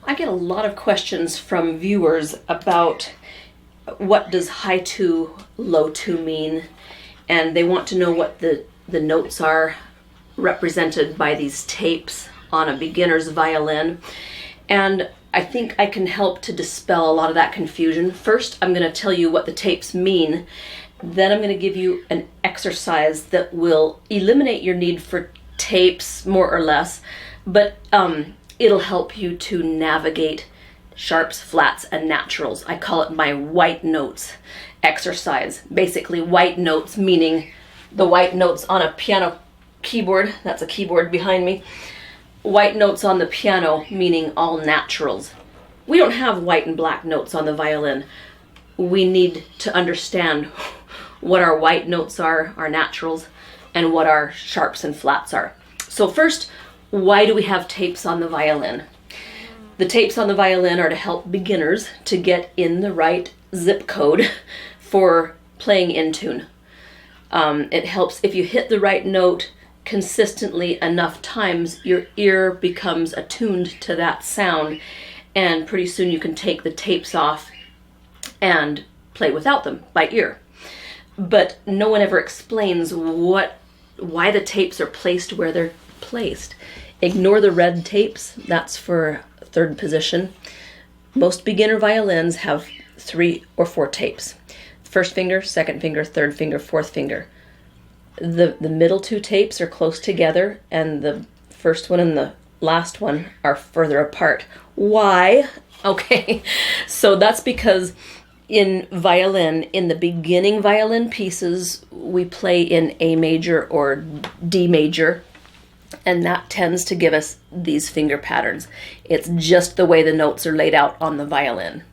I get a lot of questions from viewers about what does high 2, low 2 mean, and they want to know what the notes are represented by these tapes on a beginner's violin. And I think I can help to dispel a lot of that confusion. First, I'm going to tell you what the tapes mean. Then I'm going to give you an exercise that will eliminate your need for tapes, more or less, but it'll help you to navigate sharps, flats, and naturals. I call it my white notes exercise. Basically, white notes meaning the white notes on a piano keyboard. That's a keyboard behind me. White notes on the piano meaning all naturals. We don't have white and black notes on the violin. We need to understand what our white notes are, our naturals, and what our sharps and flats are. So first, why do we have tapes on the violin? The tapes on the violin are to help beginners to get in the right zip code for playing in tune. It helps if you hit the right note consistently enough times, your ear becomes attuned to that sound, and pretty soon you can take the tapes off and play without them by ear. But no one ever explains why the tapes are placed where they're placed. Ignore the red tapes, that's for third position. Most beginner violins have 3 or 4 tapes. First finger, second finger, third finger, fourth finger. The middle 2 tapes are close together, and the first one and the last one are further apart. Why? Okay, so that's because in violin, in the beginning violin pieces, we play in A major or D major, and that tends to give us these finger patterns. It's just the way the notes are laid out on the violin.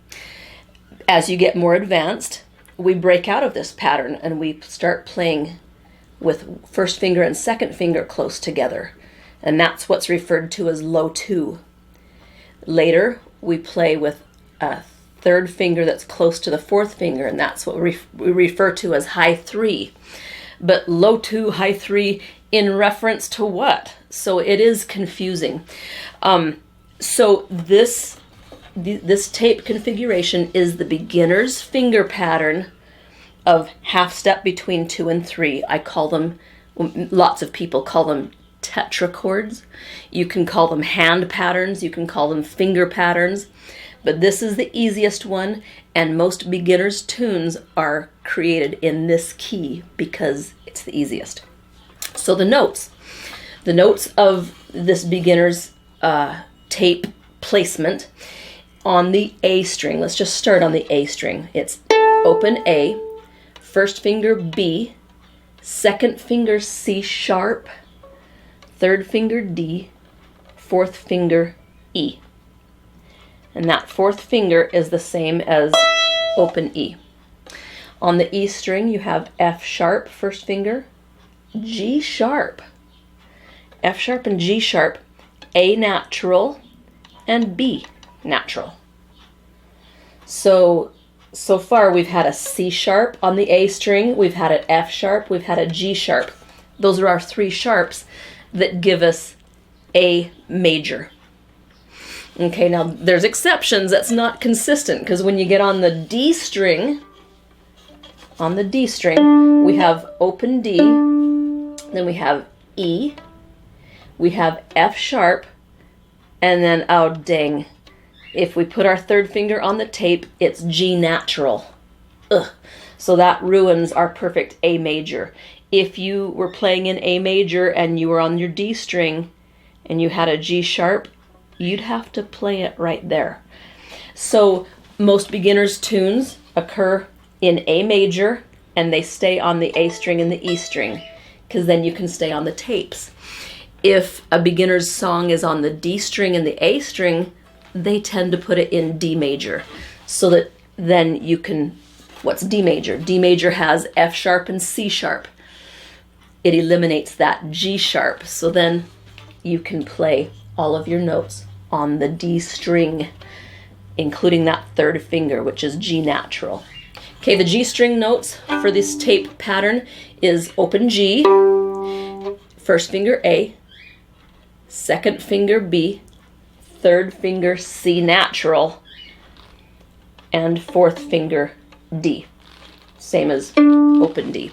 As you get more advanced, we break out of this pattern and we start playing with first finger and second finger close together, and that's what's referred to as low 2. Later, we play with a third finger that's close to the fourth finger, and that's what we refer to as high 3. But low 2, high 3, in reference to what? So it is confusing. So this tape configuration is the beginner's finger pattern of half step between 2 and 3. I call them, lots of people call them tetrachords. You can call them hand patterns, you can call them finger patterns, but this is the easiest one, and most beginners' tunes are created in this key because it's the easiest. So the notes of this beginner's tape placement on the A string. Let's just start on the A string. It's open A, first finger B, second finger C sharp, third finger D, fourth finger E. And that fourth finger is the same as open E. On the E string, you have F sharp, first finger, G sharp, F sharp and G sharp, A natural, and B natural. So far we've had a C sharp on the A string, we've had an F sharp, we've had a G sharp. Those are our 3 sharps that give us A major. Okay, now there's exceptions. That's not consistent, because when you get on the D string, we have open D, then we have E, we have F sharp, and then, oh dang, if we put our third finger on the tape, it's G natural. Ugh. So that ruins our perfect A major. If you were playing in A major and you were on your D string and you had a G sharp, you'd have to play it right there. So most beginners' tunes occur in A major and they stay on the A string and the E string, because then you can stay on the tapes. If a beginner's song is on the D string and the A string, they tend to put it in D major, so that then you can, what's D major? D major has F sharp and C sharp. It eliminates that G sharp, so then you can play all of your notes on the D string, including that third finger, which is G natural. Okay, the G string notes for this tape pattern is open G, first finger A, second finger B, third finger C natural, and fourth finger D. Same as open D.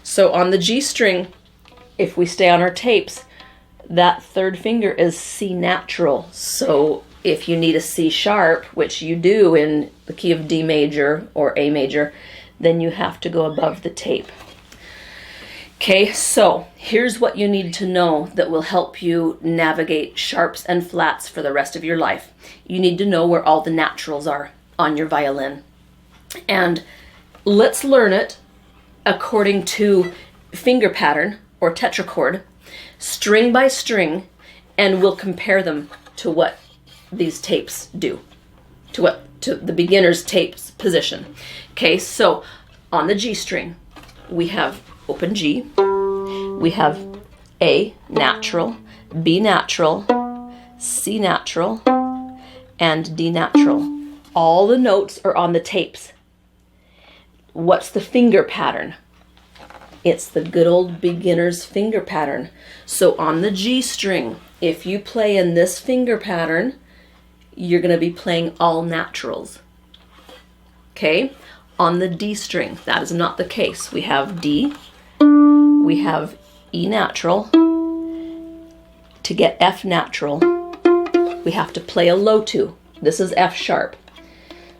So on the G string, if we stay on our tapes, that third finger is C natural. So if you need a C sharp, which you do in the key of D major or A major, then you have to go above the tape. Okay, so here's what you need to know that will help you navigate sharps and flats for the rest of your life. You need to know where all the naturals are on your violin. And let's learn it according to finger pattern or tetrachord, string by string, and we'll compare them to what these tapes do, to the beginner's tapes position. Okay, so on the G string, we have open G, we have A natural, B natural, C natural, and D natural. All the notes are on the tapes. What's the finger pattern? It's the good old beginner's finger pattern. So on the G string, if you play in this finger pattern, you're going to be playing all naturals. Okay? On the D string, that is not the case. We have D, we have E natural. To get F natural, we have to play a low 2. This is F sharp.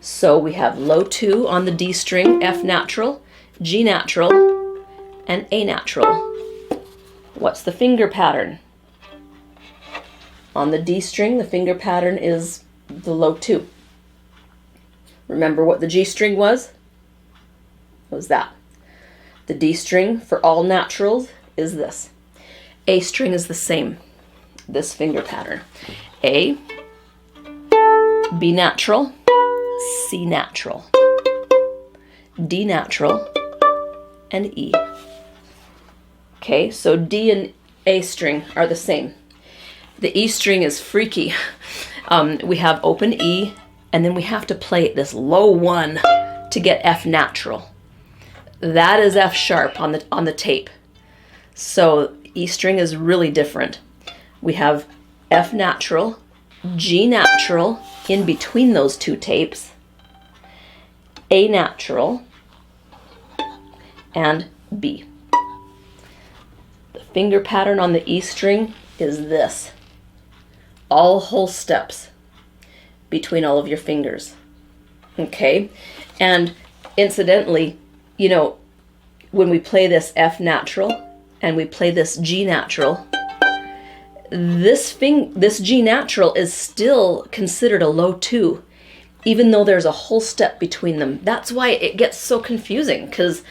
So we have low 2 on the D string, F natural, G natural, and A natural. What's the finger pattern? On the D string, the finger pattern is the low 2. Remember what the G string was? What was that? The D string for all naturals is this. A string is the same, this finger pattern. A, B natural, C natural, D natural, and E. Okay, so D and A string are the same. The E string is freaky. We have open E, and then we have to play this low 1 to get F natural. That is F sharp on the tape. So E string is really different. We have F natural, G natural in between those two tapes, A natural, and B. The finger pattern on the E string is this. All whole steps between all of your fingers. Okay? And incidentally, you know, when we play this F natural and we play this G natural, this G natural is still considered a low 2, even though there's a whole step between them. That's why it gets so confusing, because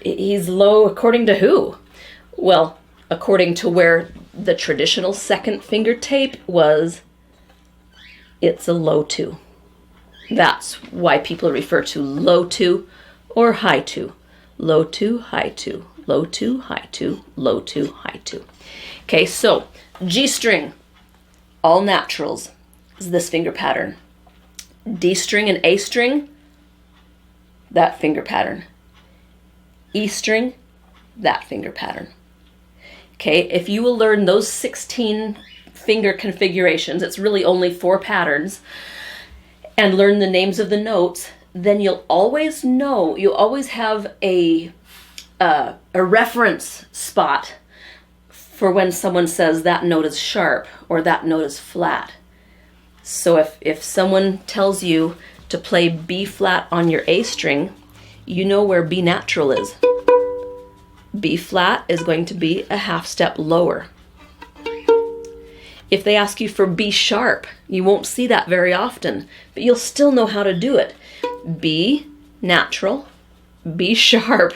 he's low according to who? Well, according to where the traditional second finger tape was, it's a low 2. That's why people refer to low 2 or high 2. Low 2, high 2, low 2, high 2, low 2, high 2. Okay, so G string, all naturals, is this finger pattern. D string and A string, that finger pattern. E string, that finger pattern. Okay, if you will learn those 16 finger configurations, it's really only 4 patterns, and learn the names of the notes, then you'll always know, you'll always have a reference spot for when someone says that note is sharp or that note is flat. So if someone tells you to play B flat on your A string, you know where B natural is. B flat is going to be a half step lower. If they ask you for B sharp, you won't see that very often, but you'll still know how to do it. B natural, B sharp.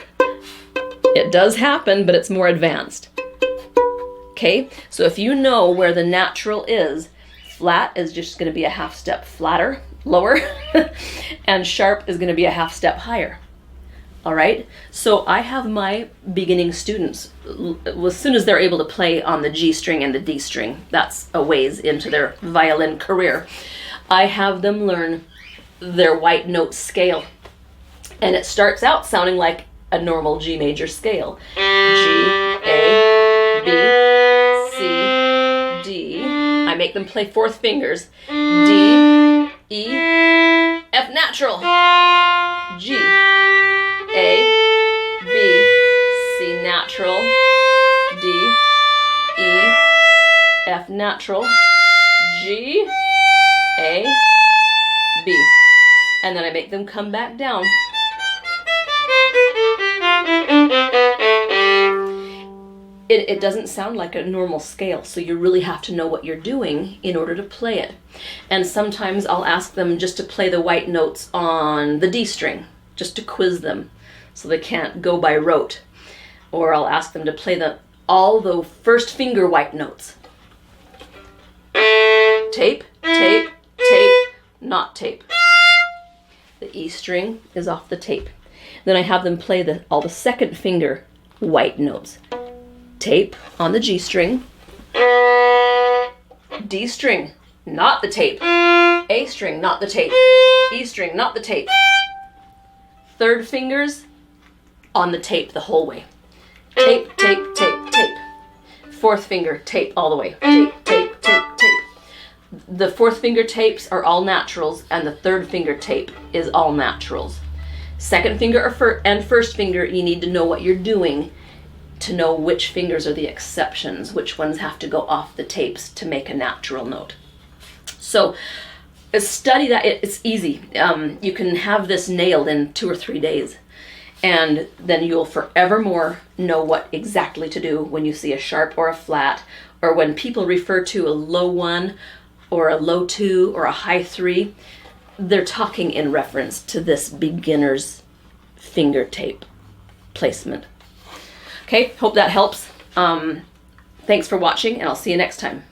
It does happen, but it's more advanced. Okay, so if you know where the natural is, flat is just going to be a half step flatter, lower, and sharp is going to be a half step higher. All right, so I have my beginning students, as soon as they're able to play on the G string and the D string, that's a ways into their violin career, I have them learn their white note scale. And it starts out sounding like a normal G major scale. G, A, B, C, D. I'm make them play fourth fingers. D, E, F natural, G, A, B, C natural, D, E, F natural, G, A, B. And then I make them come back down. It doesn't sound like a normal scale, so you really have to know what you're doing in order to play it. And sometimes I'll ask them just to play the white notes on the D string, just to quiz them, so they can't go by rote. Or I'll ask them to play all the first finger white notes. Tape, tape, tape, not tape. The E string is off the tape. Then I have them play all the second finger white notes. Tape on the G string, D string, not the tape, A string, not the tape, E string, not the tape. Third fingers on the tape the whole way. Tape, tape, tape, tape. Fourth finger, tape all the way. Tape, tape, tape, tape. The fourth finger tapes are all naturals, and the third finger tape is all naturals. Second finger and first finger, you need to know what you're doing to know which fingers are the exceptions, which ones have to go off the tapes to make a natural note. So study that. It's easy. You can have this nailed in 2 or 3 days, and then you'll forevermore know what exactly to do when you see a sharp or a flat, or when people refer to a low 1 or a low 2 or a high 3, they're talking in reference to this beginner's finger tape placement. Okay, hope that helps. Thanks for watching, and I'll see you next time.